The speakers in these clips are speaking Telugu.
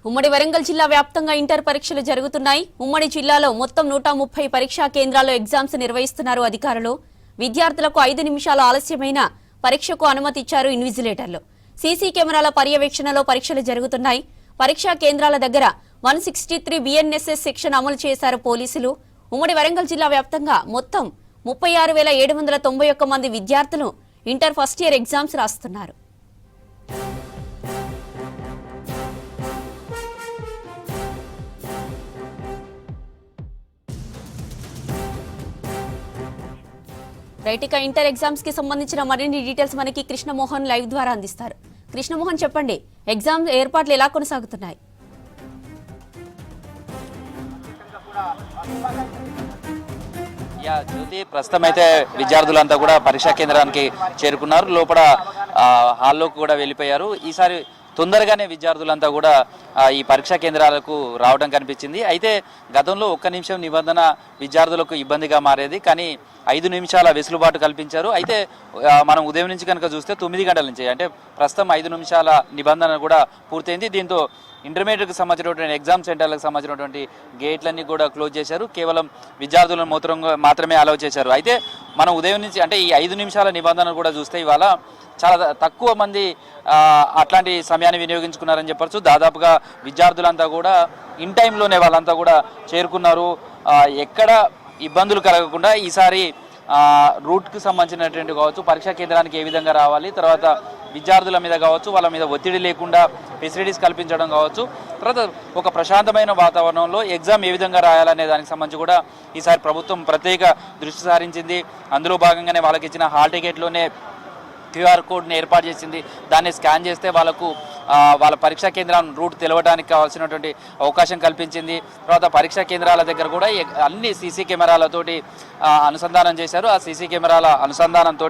ఉమ్మడి వరంగల్ జిల్లా వ్యాప్తంగా ఇంటర్ పరీక్షలు జరుగుతున్నాయి. ఉమ్మడి జిల్లాలో మొత్తం 130 పరీక్షా కేంద్రాల్లో ఎగ్జామ్స్ నిర్వహిస్తున్నారు అధికారులు. విద్యార్థులకు 5 నిమిషాల ఆలస్యమైన పరీక్షకు అనుమతి ఇచ్చారు ఇన్విజిలేటర్లు. సీసీ కెమెరాల పర్యవేక్షణలో పరీక్షలు జరుగుతున్నాయి. పరీక్షా కేంద్రాల దగ్గర 163 బిఎన్ఎస్ఎస్ సెక్షన్ అమలు చేశారు పోలీసులు. ఉమ్మడి వరంగల్ జిల్లా వ్యాప్తంగా మొత్తం 36,791 మంది విద్యార్థులు ఇంటర్ ఫస్ట్ ఇయర్ ఎగ్జామ్స్ రాస్తున్నారు. రైట్, ఇక ఇంటర్ ఎగ్జామ్స్ కి సంబంధించిన మరిన్ని డీటెయిల్స్ మనకి కృష్ణమోహన్ లైవ్ ద్వారా అందిస్తారు. కృష్ణమోహన్, చెప్పండి, ఎగ్జామ్ ఏర్పాట్లు ఎలా కొనసాగుతున్నాయి? జ్యోతి, ప్రస్తుతం అయితే విద్యార్థులంతా కూడా పరీక్షా కేంద్రానికి చేరుకున్నారు. లోపల హాల్లోకి కూడా వెళ్ళిపోయారు. ఈసారి తొందరగానే విద్యార్థులంతా కూడా ఈ పరీక్షా కేంద్రాలకు రావడం కనిపించింది. అయితే గతంలో 1 నిమిషం నిబంధన విద్యార్థులకు ఇబ్బందిగా మారేది, కానీ 5 నిమిషాల వెసులుబాటు కల్పించారు. అయితే మనం ఉదయం నుంచి కనుక చూస్తే 9 గంటల నుంచి, అంటే ప్రస్తుతం 5 నిమిషాల నిబంధన కూడా పూర్తయింది. దీంతో ఇంటర్మీడియట్కి సంబంధించినటువంటి ఎగ్జామ్ సెంటర్లకు సంబంధించినటువంటి గేట్లన్నీ కూడా క్లోజ్ చేశారు. కేవలం విద్యార్థులను మాత్రమే అలౌ చేశారు. అయితే మనం ఉదయం నుంచి, అంటే ఈ 5 నిమిషాల నిబంధన కూడా చూస్తే ఇవాళ చాలా తక్కువ మంది అట్లాంటి సమయాన్ని వినియోగించుకున్నారని చెప్పచ్చు. దాదాపుగా విద్యార్థులంతా కూడా ఇన్ టైంలోనే వాళ్ళంతా కూడా చేరుకున్నారు. ఎక్కడ ఇబ్బందులు కలగకుండా ఈసారి రూట్కి సంబంధించినటువంటి కావచ్చు, పరీక్షా కేంద్రానికి ఏ విధంగా రావాలి, తర్వాత విద్యార్థుల మీద కావచ్చు, వాళ్ళ మీద ఒత్తిడి లేకుండా ఫెసిలిటీస్ కల్పించడం కావచ్చు, తర్వాత ఒక ప్రశాంతమైన వాతావరణంలో ఎగ్జామ్ ఏ విధంగా రాయాలనే దానికి సంబంధించి కూడా ఈసారి ప్రభుత్వం ప్రత్యేక దృష్టి సారించింది. అందులో భాగంగానే వాళ్ళకి ఇచ్చిన హాల్ టికెట్లోనే క్యూఆర్ కోడ్ని ఏర్పాటు చేసింది. దాన్ని స్కాన్ చేస్తే వాళ్ళ పరీక్షా కేంద్రం రూట్ తెలవడానికి కావాల్సినటువంటి అవకాశం కల్పించింది. తర్వాత పరీక్షా కేంద్రాల దగ్గర కూడా అన్ని సీసీ కెమెరాలతోటి అనుసంధానం చేశారు. ఆ సీసీ కెమెరాల అనుసంధానంతో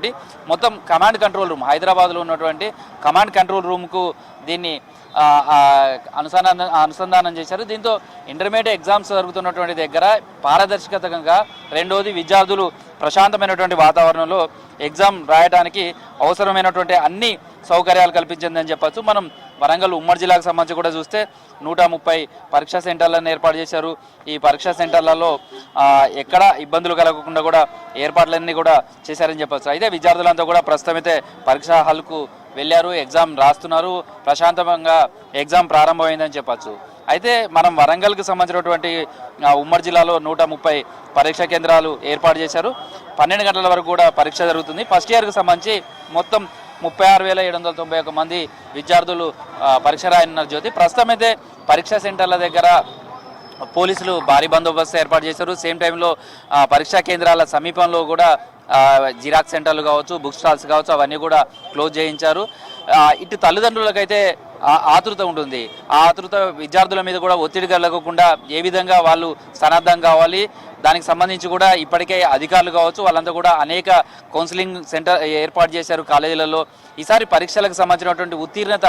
మొత్తం కమాండ్ కంట్రోల్ రూమ్, హైదరాబాద్లో ఉన్నటువంటి కమాండ్ కంట్రోల్ రూమ్కు దీన్ని అనుసంధానం చేశారు. దీంతో ఇంటర్మీడియట్ ఎగ్జామ్స్ జరుగుతున్నటువంటి దగ్గర పారదర్శకతంగా, రెండోది విద్యార్థులు ప్రశాంతమైనటువంటి వాతావరణంలో ఎగ్జామ్ రాయడానికి అవసరమైనటువంటి అన్ని సౌకర్యాలు కల్పించిందని చెప్పచ్చు. మనం వరంగల్ ఉమ్మడి జిల్లాకు సంబంధించి కూడా చూస్తే 130 పరీక్షా సెంటర్లను ఏర్పాటు చేశారు. ఈ పరీక్షా సెంటర్లలో ఎక్కడ ఇబ్బందులు కలగకుండా కూడా ఏర్పాట్లన్నీ కూడా చేశారని చెప్పచ్చు. అయితే విద్యార్థులంతా కూడా ప్రస్తుతం అయితే పరీక్షా హాల్కు వెళ్ళారు, ఎగ్జామ్ రాస్తున్నారు. ప్రశాంతంగా ఎగ్జామ్ ప్రారంభమైందని చెప్పచ్చు. అయితే మనం వరంగల్కి సంబంధించినటువంటి ఉమ్మడి జిల్లాలో 130 పరీక్షా కేంద్రాలు ఏర్పాటు చేశారు. 12 గంటల వరకు కూడా పరీక్ష జరుగుతుంది. ఫస్ట్ ఇయర్కి సంబంధించి మొత్తం 36,791 మంది విద్యార్థులు పరీక్ష రాయనున్నారు. జ్యోతి, ప్రస్తుతం అయితే పరీక్షా సెంటర్ల దగ్గర పోలీసులు భారీ బందోబస్తు ఏర్పాటు చేశారు. సేమ్ టైంలో పరీక్షా కేంద్రాల సమీపంలో కూడా జిరాక్స్ సెంటర్లు కావచ్చు, బుక్ స్టాల్స్ కావచ్చు, అవన్నీ కూడా క్లోజ్ చేయించారు. ఇటు తల్లిదండ్రులకైతే ఆతృత ఉంటుంది. ఆ ఆతృత విద్యార్థుల మీద కూడా ఒత్తిడి కలగకుండా ఏ విధంగా వాళ్ళు సన్నద్ధం కావాలి, దానికి సంబంధించి కూడా ఇప్పటికే అధికారులు కావచ్చు, వాళ్ళంతా కూడా అనేక కౌన్సిలింగ్ సెంటర్ ఏర్పాటు చేశారు కాలేజీలలో. ఈసారి పరీక్షలకు సంబంధించినటువంటి ఉత్తీర్ణత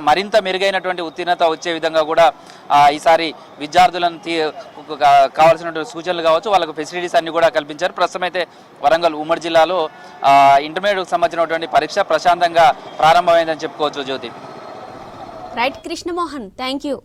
మరింత మెరుగైనటువంటి ఉత్తీర్ణత వచ్చే విధంగా కూడా ఈసారి విద్యార్థులను కావాల్సినటువంటి సూచనలు కావచ్చు, వాళ్ళకు ఫెసిలిటీస్ అన్ని కూడా కల్పించారు. ప్రస్తుతం అయితే వరంగల్ ఉమ్మడి జిల్లాలో ఇంటర్మీడియట్కి సంబంధించినటువంటి పరీక్ష ప్రశాంతంగా ప్రారంభమైందని చెప్పుకోవచ్చు. Jyoti. Right Krishnamohan, thank you.